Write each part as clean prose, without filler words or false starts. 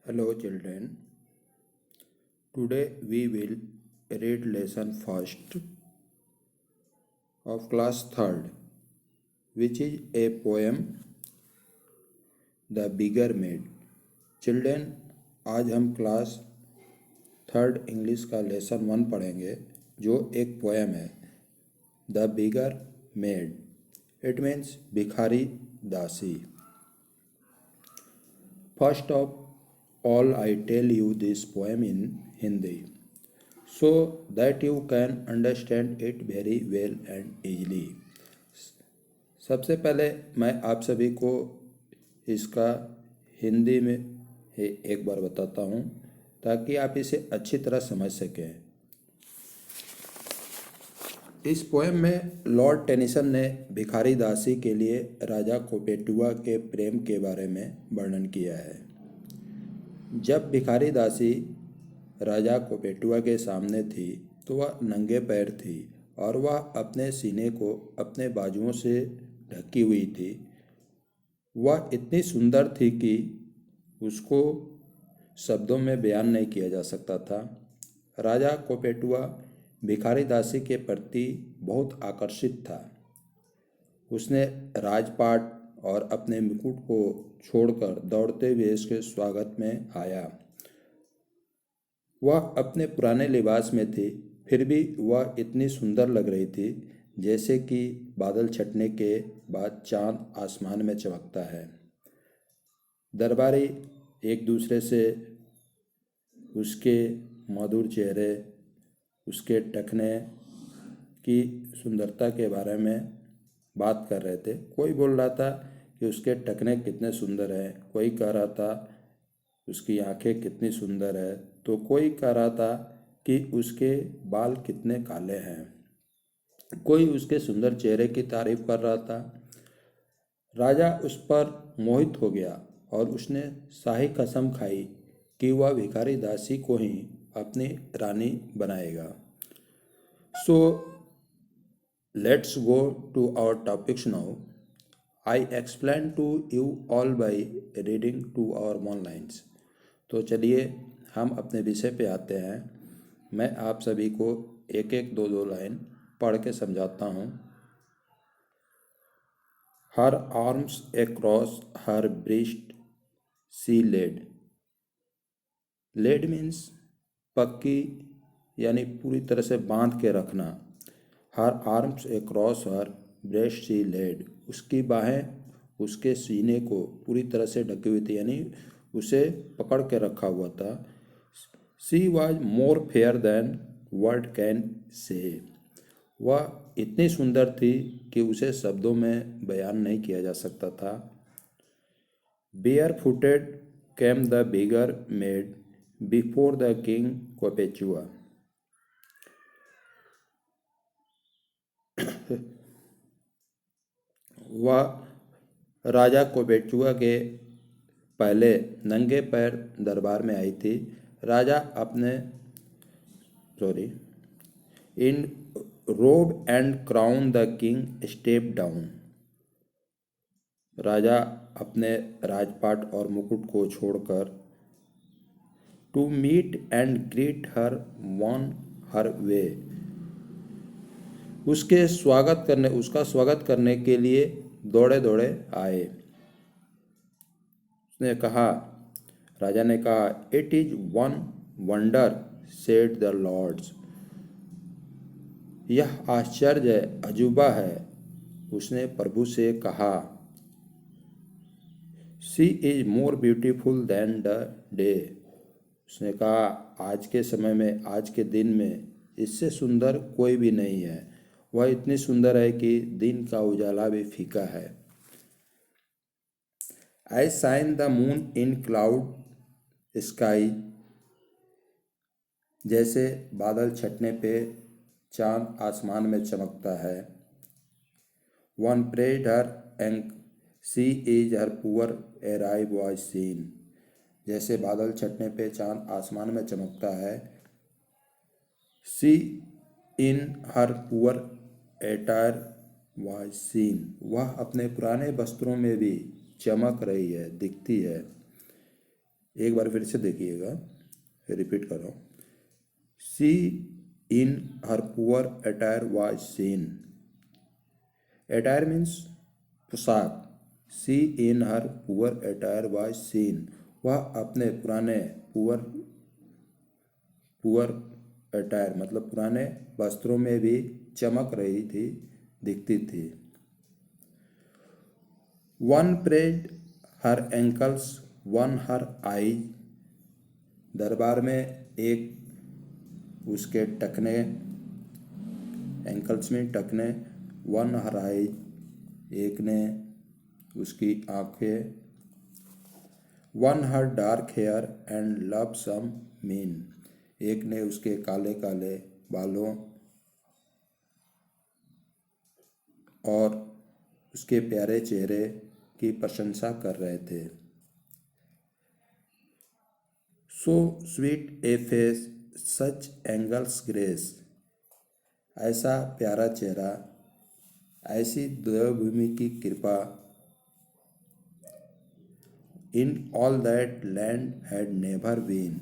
Hello children. Today we will read lesson first of class third, which is a poem The Bigger Maid. Children, आज हम class third English का lesson 1 पढ़ेंगे जो एक poem है the beggar made. It means भिखारी दासी. First of all, I tell you this poem in Hindi so that you can understand it very well and easily. सबसे पहले मैं आप सभी को इसका हिंदी में एक बार बताता हूँ ताकि आप इसे अच्छी तरह समझ सकें. इस पोएम में लॉर्ड टेनिसन ने भिखारी दासी के लिए राजा कोपेटुआ के प्रेम के बारे में वर्णन किया है. जब भिखारी दासी राजा कोपेटुआ के सामने थी तो वह नंगे पैर थी और वह अपने सीने को अपने बाजुओं से ढकी हुई थी. वह इतनी सुंदर थी कि उसको शब्दों में बयान नहीं किया जा सकता था. राजा कोपेटुआ भिखारी दासी के प्रति बहुत आकर्षित था. उसने राजपाट और अपने मुकुट को छोड़कर दौड़ते हुए इसके स्वागत में आया. वह अपने पुराने लिबास में थी, फिर भी वह इतनी सुंदर लग रही थी जैसे कि बादल छटने के बाद चांद आसमान में चमकता है. दरबारी एक दूसरे से उसके मधुर चेहरे, उसके टखने की सुंदरता के बारे में बात कर रहे थे. कोई बोल रहा था कि उसके टखने कितने सुंदर हैं, कोई कह रहा था उसकी आंखें कितनी सुंदर है, तो कोई कह रहा था कि उसके बाल कितने काले हैं. कोई उसके सुंदर चेहरे की तारीफ कर रहा था. राजा उस पर मोहित हो गया और उसने शाही कसम खाई कि वह भिखारी दासी को ही अपनी रानी बनाएगा. So let's go to our topics now. I explain to you all by reading to our 1 lines. तो चलिए हम अपने विषय पे आते हैं. मैं आप सभी को एक एक दो लाइन पढ़ के समझाता हूँ. Her arms across her breast she laid. Laid means पक्की यानी पूरी तरह से बांध के रखना. Her arms across her breast she laid. उसकी बाहें उसके सीने को पूरी तरह से ढकी हुई थी यानी उसे पकड़ के रखा हुआ था. She was more fair than word can say. वह इतनी सुंदर थी कि उसे शब्दों में बयान नहीं किया जा सकता था. Bare footed came the beggar maid before the king Cophetua. वह राजा कोपेचुआ के पहले नंगे पैर दरबार में आई थी. राजा अपने in robe and crown the king step down. राजा अपने राजपाट और मुकुट को छोड़कर to meet and greet her one her way. उसका स्वागत करने के लिए दौड़े दौड़े आए. उसने कहा, राजा ने कहा, it is one wonder said the lords. यह आश्चर्य अजूबा है, उसने प्रभु से कहा. She is more beautiful than the day. उसने कहा, आज के समय में, आज के दिन में इससे सुंदर कोई भी नहीं है. वह इतनी सुंदर है कि दिन का उजाला भी फीका है. I shine the moon in cloud sky. जैसे बादल छटने पे चांद आसमान में चमकता है. One prayed her and she is her poor array was seen. जैसे बादल छटने पे चांद आसमान में चमकता है. She in her poor attire was seen. वह अपने पुराने वस्त्रों में भी चमक रही है, दिखती है. एक बार फिर से देखिएगा, रिपीट कर रहा हूँ। She in her poor attire was seen. Attire means पोशाक। She in her poor attire was seen, वह अपने पुराने पुअर पुअर अटायर मतलब पुराने वस्त्रों में भी चमक रही थी, दिखती थी। One prayed her ankles one हर आई। दरबार में एक उसके टखने, एंकल्स में टखने, वन हर आई एक ने उसकी आंखें, one her dark hair and lovesome mien, एक ने उसके काले काले बालों और उसके प्यारे चेहरे की प्रशंसा कर रहे थे। So sweet a face such angels grace, ऐसा प्यारा चेहरा, ऐसी देवभूमि की कृपा। In all that land had never been,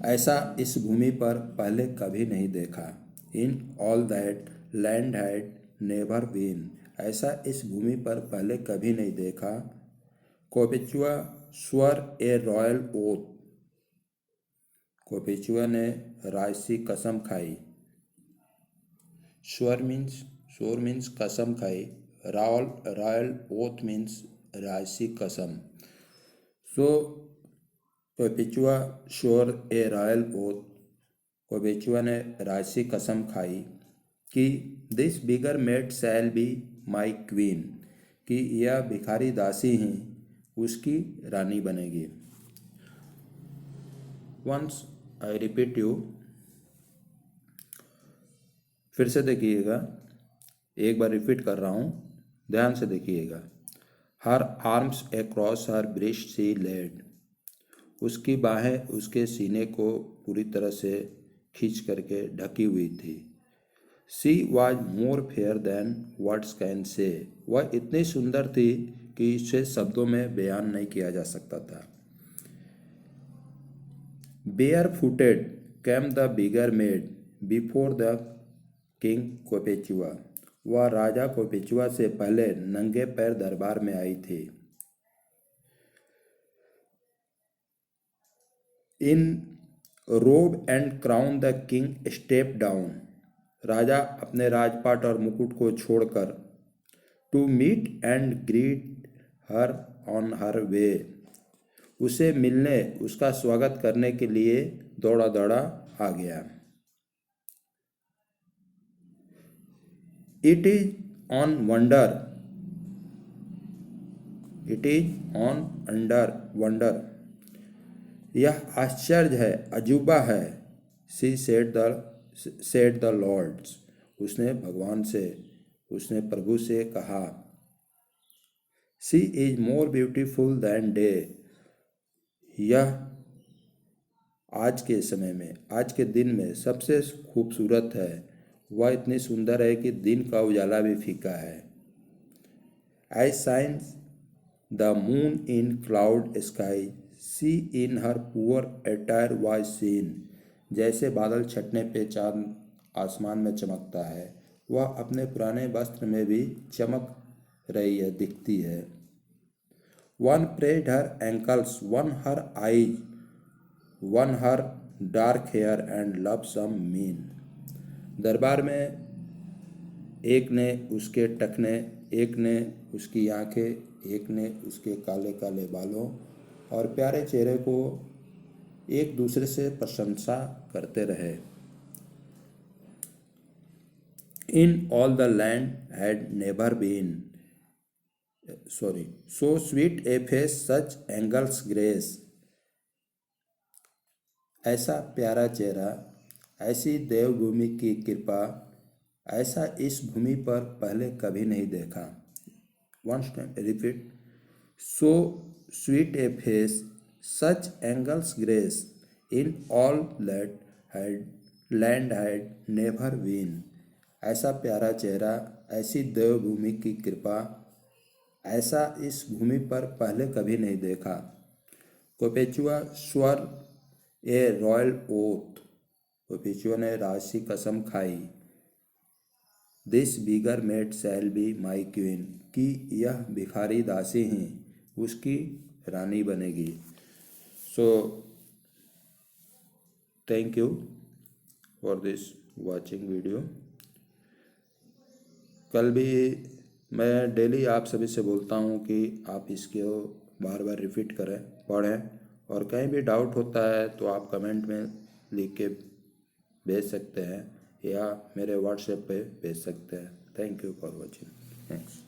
ऐसा इस भूमि पर पहले कभी नहीं देखा। In all that land had never been, ऐसा इस भूमि पर पहले कभी नहीं देखा। कोपेचुआ स्वर ए रॉयल ओथ, कोपेचुआ ने राजसी कसम खाई। स्वर मीन्स कसम खाई। रॉयल ओथ मीन्स राजसी कसम। सो कोपेचुआ श्योर ए रॉयल ओथ, कोपेचुआ ने राजसी कसम खाई कि this bigger made shall be my queen, कि यह भिखारी दासी ही उसकी रानी बनेगी। वंस आई रिपीट यू, फिर से देखिएगा, एक बार रिपीट कर रहा हूँ, ध्यान से देखिएगा। Her arms across her breast she laid, उसकी बाहें उसके सीने को पूरी तरह से खींच करके ढकी हुई थी। She was more fair than words can say, वह इतनी सुंदर थी कि इसे शब्दों में बयान नहीं किया जा सकता था। Bare footed came the beggar maid before the king Cophetua, वह राजा कोपेचुआ से पहले नंगे पैर दरबार में आई थी। In robe and crown the king step down, राजा अपने राजपाट और मुकुट को छोड़कर to meet and greet her on her way, उसे मिलने उसका स्वागत करने के लिए दौड़ा दौड़ा आ गया। It is on wonder, it is on under wonder, यह आश्चर्य है, अजूबा है। सी सेड द लॉर्ड्स, उसने भगवान से, उसने प्रभु से कहा। She is more beautiful than day, यह आज के समय में, आज के दिन में सबसे खूबसूरत है। वह इतनी सुंदर है कि दिन का उजाला भी फीका है। As shines the moon in cloud sky, she in her poor attire was seen, जैसे बादल छटने पे चांद आसमान में चमकता है, वह अपने पुराने वस्त्र में भी चमक रही है, दिखती है। One prayed her ankles one her eyes one her dark hair and lovesome mien, दरबार में एक ने उसके टखने, एक ने उसकी आंखें, एक ने उसके काले काले बालों और प्यारे चेहरे को एक दूसरे से प्रशंसा करते रहे। In all the land had never been so sweet a face such angels grace, ऐसा प्यारा चेहरा, ऐसी देवभूमि की कृपा, ऐसा इस भूमि पर पहले कभी नहीं देखा। Once repeat, so sweet a face such angels grace, in all that land had never been, ऐसा प्यारा चेहरा, ऐसी देवभूमि की कृपा, ऐसा इस भूमि पर पहले कभी नहीं देखा। कोपेचुआ स्वर ए रॉयल ओथ, कोपेचुआ ने राजसी कसम खाई। This bigger made shall be my queen, कि यह भिखारी दासी ही उसकी रानी बनेगी। So thank you for this watching video. कल भी मैं डेली आप सभी से बोलता हूँ कि आप इसको बार बार रिपीट करें, पढ़ें, और कहीं भी डाउट होता है तो आप कमेंट में लिख के भेज सकते हैं या मेरे व्हाट्सएप पे भेज सकते हैं। Thank you for watching. Thanks.